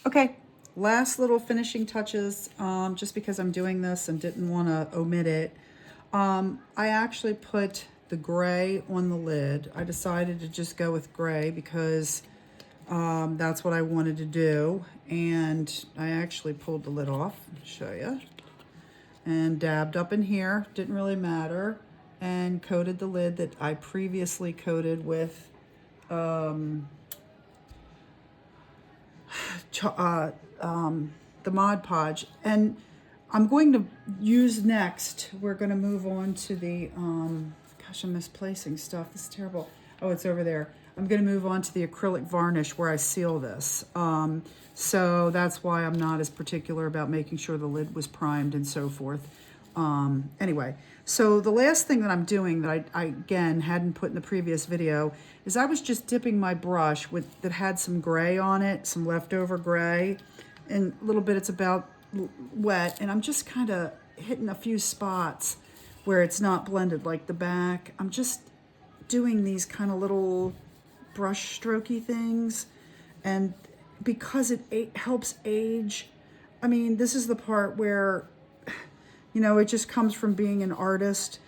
Okay, last little finishing touches, just because I'm doing this and didn't want to omit it. I actually put the gray on the lid. I decided to just go with gray because that's what I wanted to do. And I actually pulled the lid off, I'll show you, and dabbed up in here, didn't really matter, and coated the lid that I previously coated with the Mod Podge. And I'm going to use next, we're going to move on to the, gosh, I'm misplacing stuff. This is terrible. Oh, it's over there. I'm going to move on to the acrylic varnish where I seal this. So that's why I'm not as particular about making sure the lid was primed and so forth. Anyway, so the last thing that I'm doing that I again hadn't put in the previous video is I was just dipping my brush that had some gray on it, some leftover gray, and a little bit it's about wet, and I'm just kind of hitting a few spots where it's not blended, like the back. I'm just doing these kind of little brush strokey things, and because it helps age. I mean, this is the part where, you know, it just comes from being an artist,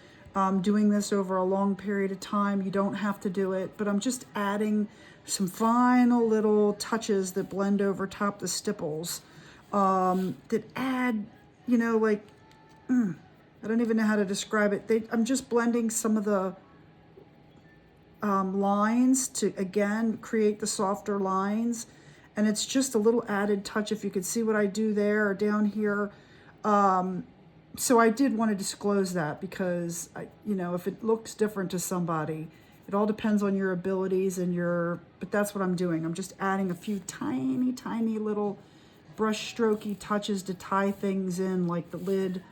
doing this over a long period of time. You don't have to do it, but I'm just adding some final little touches that blend over top the stipples, that add, you know, like, I don't even know how to describe it. I'm just blending some of the lines to, again, create the softer lines. And it's just a little added touch, if you could see what I do there or down here. So I did want to disclose that because, you know, if it looks different to somebody, it all depends on your abilities and but that's what I'm doing. I'm just adding a few tiny, tiny little brush strokey touches to tie things in, like the lid,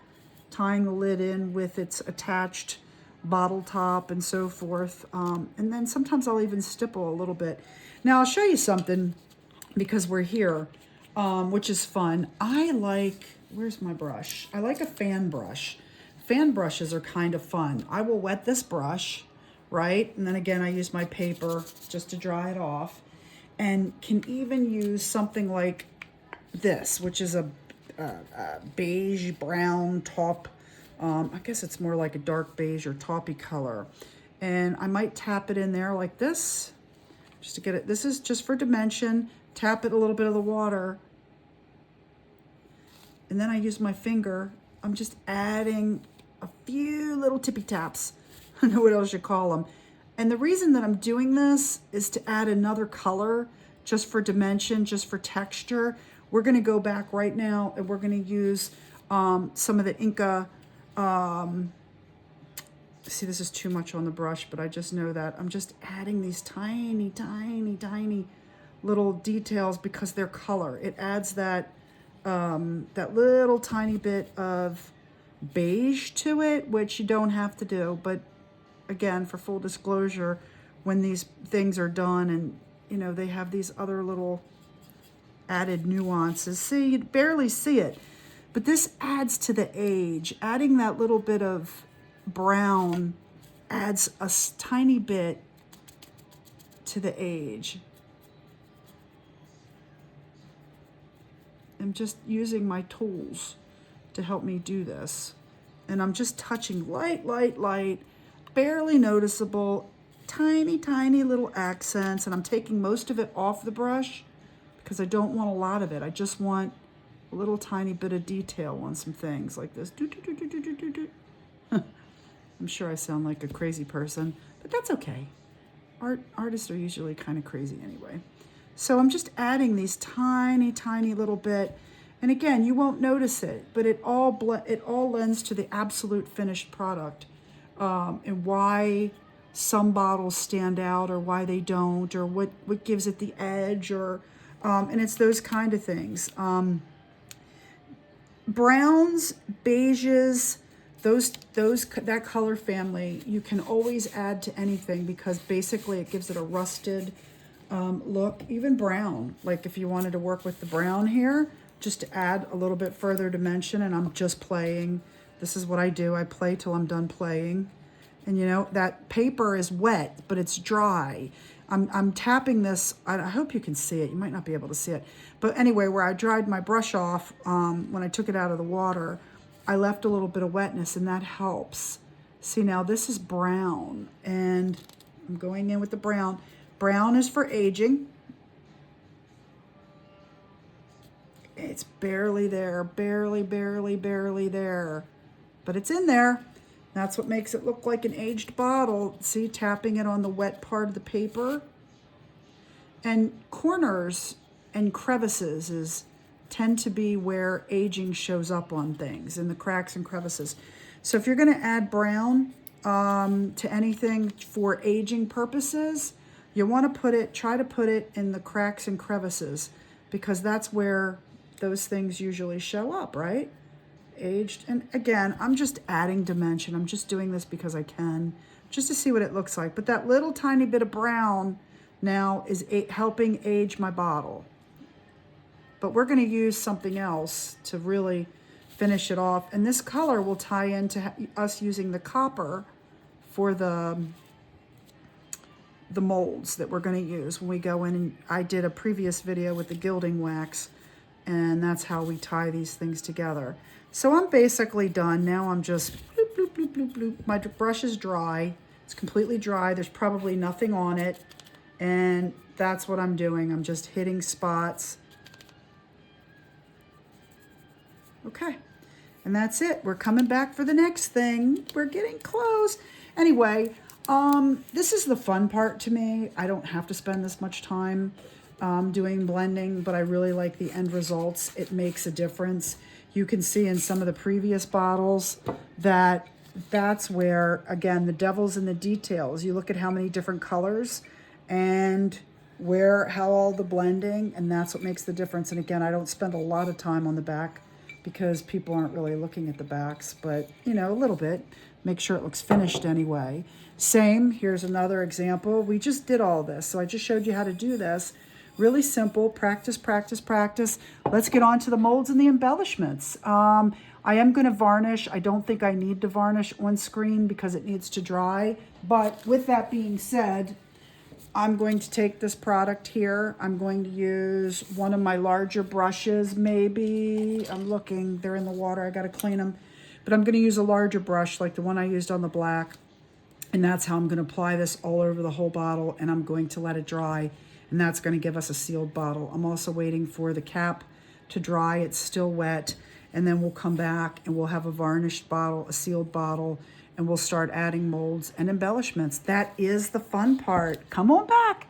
tying the lid in with its attached bottle top and so forth. And then sometimes I'll even stipple a little bit. Now I'll show you something because we're here, which is fun. Where's my brush? I like a fan brush. Fan brushes are kind of fun. I will wet this brush, right? And then again, I use my paper just to dry it off, and can even use something like this, which is a beige brown taupe. I guess it's more like a dark beige or taupey color. And I might tap it in there like this, just to get it. This is just for dimension. Tap it a little bit of the water. And then I use my finger. I'm just adding a few little tippy taps. I don't know what else you call them. And the reason that I'm doing this is to add another color, just for dimension, just for texture. We're gonna go back right now and we're gonna use some of the Inca, see, this is too much on the brush, but I just know that. I'm just adding these tiny, tiny, tiny little details because they're color. It adds that little tiny bit of beige to it, which you don't have to do. But again, for full disclosure, when these things are done and, you know, they have these other little added nuances. See, you barely see it, but this adds to the age. Adding that little bit of brown adds a tiny bit to the age. I'm just using my tools to help me do this. And I'm just touching light, light, light, barely noticeable, tiny, tiny little accents. And I'm taking most of it off the brush because I don't want a lot of it. I just want a little tiny bit of detail on some things like this. I'm sure I sound like a crazy person, but that's okay. Artists are usually kind of crazy anyway. So I'm just adding these tiny, tiny little bit. And again, you won't notice it, but it all lends to the absolute finished product, and why some bottles stand out or why they don't, or what gives it the edge, or and it's those kind of things. Browns, beiges, that color family, you can always add to anything because basically it gives it a rusted look. Even brown, like if you wanted to work with the brown here, just to add a little bit further dimension. And I'm just playing. This is what I do. I play till I'm done playing. And you know, that paper is wet, but it's dry. I'm tapping this. I hope you can see it. You might not be able to see it. But anyway, where I dried my brush off, when I took it out of the water, I left a little bit of wetness, and that helps. See, now this is brown, and I'm going in with the brown. Brown is for aging. It's barely there, barely, barely, barely there. But it's in there. That's what makes it look like an aged bottle. See, tapping it on the wet part of the paper. And corners and crevices tend to be where aging shows up on things, in the cracks and crevices. So if you're going to add brown to anything for aging purposes, you want to try to put it in the cracks and crevices, because that's where those things usually show up, right? Aged. And again, I'm just adding dimension. I'm just doing this because I can, just to see what it looks like. But that little tiny bit of brown now is helping age my bottle. But we're going to use something else to really finish it off. And this color will tie into us using the copper for the molds that we're going to use when we go in. And I did a previous video with the gilding wax, and that's how we tie these things together. So I'm basically done. Now I'm just bloop, bloop, bloop, bloop, bloop. My brush is dry. It's completely dry. There's probably nothing on it. And that's what I'm doing. I'm just hitting spots. Okay. And that's it. We're coming back for the next thing. We're getting close. Anyway, this is the fun part to me. I don't have to spend this much time doing blending, but I really like the end results. It makes a difference. You can see in some of the previous bottles that that's where, again, the devil's in the details. You look at how many different colors and how all the blending, and that's what makes the difference. And again, I don't spend a lot of time on the back because people aren't really looking at the backs, but you know, a little bit. Make sure it looks finished anyway. Same, here's another example. We just did all this, so I just showed you how to do this. Really simple, practice, practice, practice. Let's get on to the molds and the embellishments. I am going to varnish. I don't think I need to varnish on screen because it needs to dry. But with that being said, I'm going to take this product here. I'm going to use one of my larger brushes, maybe. I'm looking, they're in the water. I got to clean them. But I'm going to use a larger brush like the one I used on the black. And that's how I'm going to apply this all over the whole bottle. And I'm going to let it dry. And that's going to give us a sealed bottle. I'm also waiting for the cap to dry. It's still wet. And then we'll come back and we'll have a varnished bottle, a sealed bottle, and we'll start adding molds and embellishments. That is the fun part. Come on back.